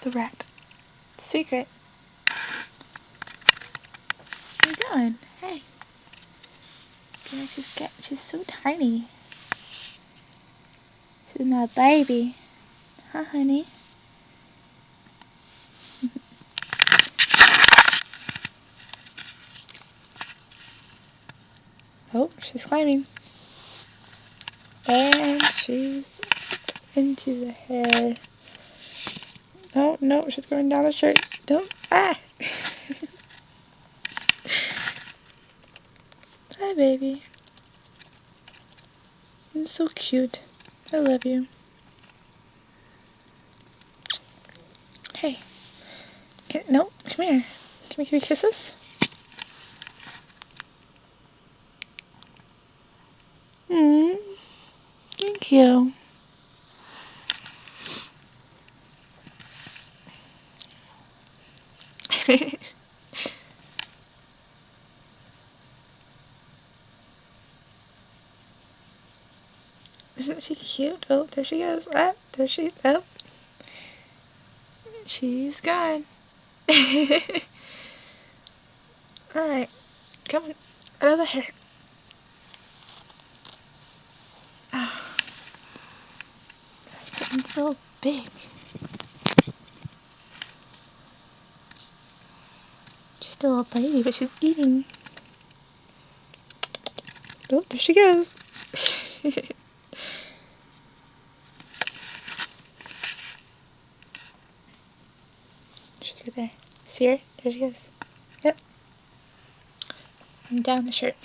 the rat. Secret. Where you going? Hey. Yeah, she's so tiny. She's my baby. Huh, honey? Oh, she's climbing. And she's into the hair. Oh, no, she's going down the shirt. Don't. Ah! Hi, baby. You're so cute. I love you. Hey. No, come here. Can we kiss us? Thank you. Isn't she cute? Oh, there she goes. Ah, there she. Oh, she's gone. All right, come on, out of the hair. Oh, getting so big. She's still a baby, but she's eating. Oh, there she goes. She's right there. See her? There she goes. Yep. And down the shirt.